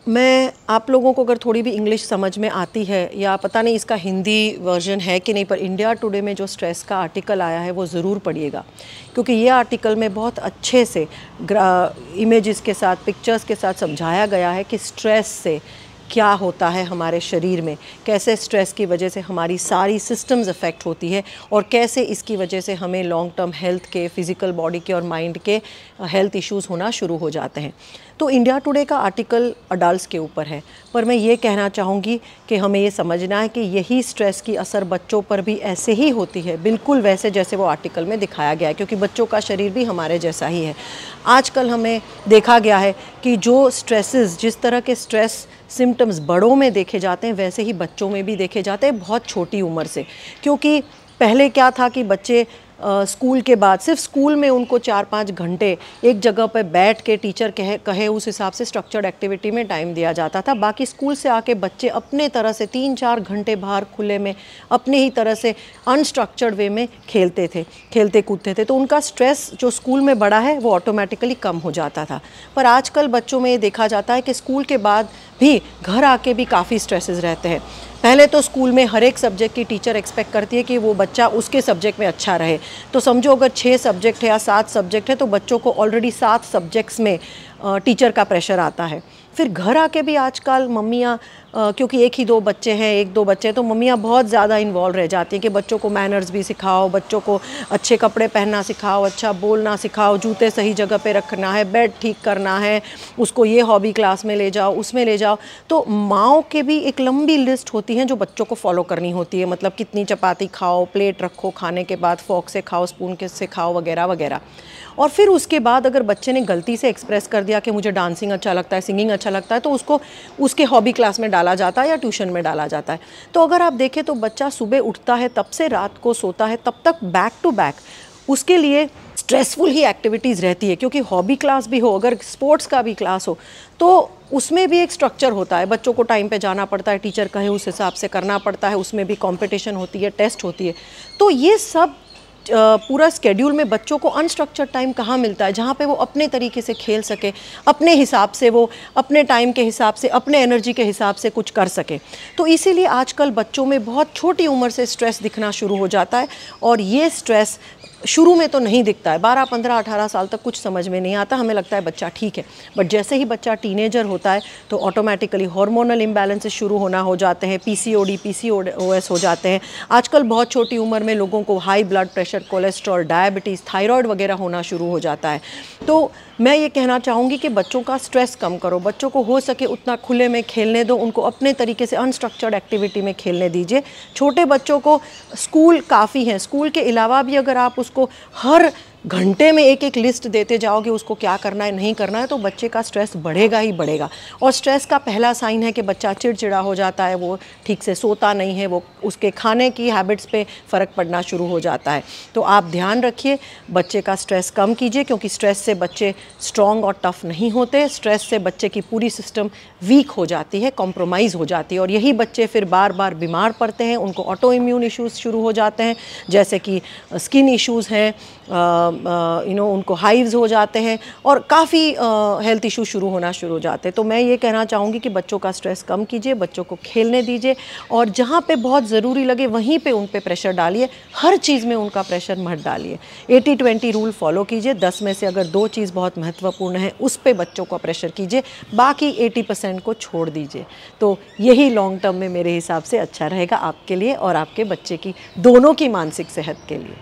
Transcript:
मैं आप लोगों को अगर थोड़ी भी इंग्लिश समझ में आती है या पता नहीं इसका हिंदी वर्जन है कि नहीं, पर इंडिया टुडे में जो स्ट्रेस का आर्टिकल आया है वो ज़रूर पढ़िएगा, क्योंकि ये आर्टिकल में बहुत अच्छे से इमेजेस के साथ, पिक्चर्स के साथ समझाया गया है कि स्ट्रेस से क्या होता है हमारे शरीर में, कैसे स्ट्रेस की वजह से हमारी सारी सिस्टम्स अफेक्ट होती है और कैसे इसकी वजह से हमें लॉन्ग टर्म हेल्थ के, फिज़िकल बॉडी के और माइंड के हेल्थ इश्यूज़ होना शुरू हो जाते हैं। तो इंडिया टुडे का आर्टिकल अडल्ट्स के ऊपर है, पर मैं ये कहना चाहूँगी कि हमें ये समझना है कि यही स्ट्रेस की असर बच्चों पर भी ऐसे ही होती है, बिल्कुल वैसे जैसे वो आर्टिकल में दिखाया गया है, क्योंकि बच्चों का शरीर भी हमारे जैसा ही है। आजकल हमें देखा गया है कि जो स्ट्रेसेस, जिस तरह के स्ट्रेस सिम्टम्स बड़ों में देखे जाते हैं वैसे ही बच्चों में भी देखे जाते हैं बहुत छोटी उम्र से। क्योंकि पहले क्या था कि बच्चे स्कूल के बाद सिर्फ स्कूल में उनको 4-5 घंटे एक जगह पर बैठ के टीचर कहे उस हिसाब से स्ट्रक्चर्ड एक्टिविटी में टाइम दिया जाता था। बाकी स्कूल से आके बच्चे अपने तरह से 3-4 घंटे बाहर खुले में अपने ही तरह से अनस्ट्रक्चर्ड वे में खेलते थे, खेलते कूदते थे, तो उनका स्ट्रेस जो स्कूल में बढ़ा है वो ऑटोमेटिकली कम हो जाता था। पर आजकल बच्चों में ये देखा जाता है कि स्कूल के बाद भी घर आके भी काफ़ी स्ट्रेसेस रहते हैं। पहले तो स्कूल में हर एक सब्जेक्ट की टीचर एक्सपेक्ट करती है कि वो बच्चा उसके सब्जेक्ट में अच्छा रहे, तो समझो अगर 6 सब्जेक्ट है या 7 सब्जेक्ट है तो बच्चों को ऑलरेडी 7 सब्जेक्ट्स में टीचर का प्रेशर आता है। फिर घर आके भी आजकल मम्मियाँ, क्योंकि 1-2 बच्चे हैं, 1-2 बच्चे हैं, तो मम्मियाँ बहुत ज़्यादा इन्वॉल्व रह जाती हैं कि बच्चों को मैनर्स भी सिखाओ, बच्चों को अच्छे कपड़े पहनना सिखाओ, अच्छा बोलना सिखाओ, जूते सही जगह पे रखना है, बेड ठीक करना है, उसको ये हॉबी क्लास में ले जाओ, उसमें ले जाओ। तो माँओं के भी एक लंबी लिस्ट होती है जो बच्चों को फॉलो करनी होती है, मतलब कितनी चपाती खाओ, प्लेट रखो, खाने के बाद फॉर्क से खाओ, स्पून के से खाओ, वगैरह वगैरह। और फिर उसके बाद अगर बच्चे ने गलती से एक्सप्रेस कर दिया कि मुझे डांसिंग अच्छा लगता है, सिंगिंग अच्छा लगता है, तो उसको उसके हॉबी क्लास में डाला जाता है या ट्यूशन में डाला जाता है। तो अगर आप देखें तो बच्चा सुबह उठता है तब से रात को सोता है तब तक बैक टू बैक उसके लिए स्ट्रेसफुल ही एक्टिविटीज़ रहती है, क्योंकि हॉबी क्लास भी हो, अगर स्पोर्ट्स का भी क्लास हो, तो उसमें भी एक स्ट्रक्चर होता है, बच्चों को टाइम पे जाना पड़ता है, टीचर कहे उस हिसाब से करना पड़ता है, उसमें भी कंपटीशन होती है, टेस्ट होती है। तो ये सब पूरा स्केड्यूल में बच्चों को अनस्ट्रक्चर्ड टाइम कहाँ मिलता है जहाँ पे वो अपने तरीके से खेल सके, अपने हिसाब से, वो अपने टाइम के हिसाब से, अपने एनर्जी के हिसाब से कुछ कर सके। तो इसीलिए आजकल बच्चों में बहुत छोटी उम्र से स्ट्रेस दिखना शुरू हो जाता है, और ये स्ट्रेस शुरू में तो नहीं दिखता है, 12, 15, 18 साल तक कुछ समझ में नहीं आता, हमें लगता है बच्चा ठीक है, बट जैसे ही बच्चा टीनेजर होता है तो ऑटोमेटिकली हार्मोनल इम्बैलेंसेस शुरू होना हो जाते हैं, पीसीओडी, पीसीओएस हो जाते हैं। आजकल बहुत छोटी उम्र में लोगों को high blood pressure, cholesterol, diabetes, thyroid वगैरह होना शुरू हो जाता है। तो मैं ये कहना चाहूँगी कि बच्चों का स्ट्रेस कम करो, बच्चों को हो सके उतना खुले में खेलने दो, उनको अपने तरीके से अनस्ट्रक्चर्ड एक्टिविटी में खेलने दीजिए। छोटे बच्चों को स्कूल काफ़ी है, स्कूल के अलावा भी अगर आप उसको हर घंटे में एक लिस्ट देते जाओगे उसको क्या करना है, नहीं करना है, तो बच्चे का स्ट्रेस बढ़ेगा ही बढ़ेगा। और स्ट्रेस का पहला साइन है कि बच्चा चिड़चिड़ा हो जाता है, वो ठीक से सोता नहीं है, वो उसके खाने की हैबिट्स पे फ़र्क पड़ना शुरू हो जाता है। तो आप ध्यान रखिए, बच्चे का स्ट्रेस कम कीजिए, क्योंकि स्ट्रेस से बच्चे स्ट्रॉन्ग और टफ नहीं होते, स्ट्रेस से बच्चे की पूरी सिस्टम वीक हो जाती है, कॉम्प्रोमाइज़ हो जाती है, और यही बच्चे फिर बार बार बीमार पड़ते हैं, उनको ऑटो इम्यून इश्यूज़ शुरू हो जाते हैं, जैसे कि स्किन इश्यूज़ हैं, उनको हाइव्स हो जाते हैं, और काफ़ी हेल्थ इशू शुरू होना शुरू हो जाते हैं। तो मैं ये कहना चाहूँगी कि बच्चों का स्ट्रेस कम कीजिए, बच्चों को खेलने दीजिए, और जहाँ पे बहुत ज़रूरी लगे वहीं पे उन पे प्रेशर डालिए, हर चीज़ में उनका प्रेशर मत डालिए। 80-20 रूल फॉलो कीजिए, 10 में से अगर 2 चीज़ बहुत महत्वपूर्ण है उस पे बच्चों को प्रेशर कीजिए, बाकी 80% को छोड़ दीजिए। तो यही लॉन्ग टर्म में मेरे हिसाब से अच्छा रहेगा आपके लिए और आपके बच्चे की, दोनों की मानसिक सेहत के लिए।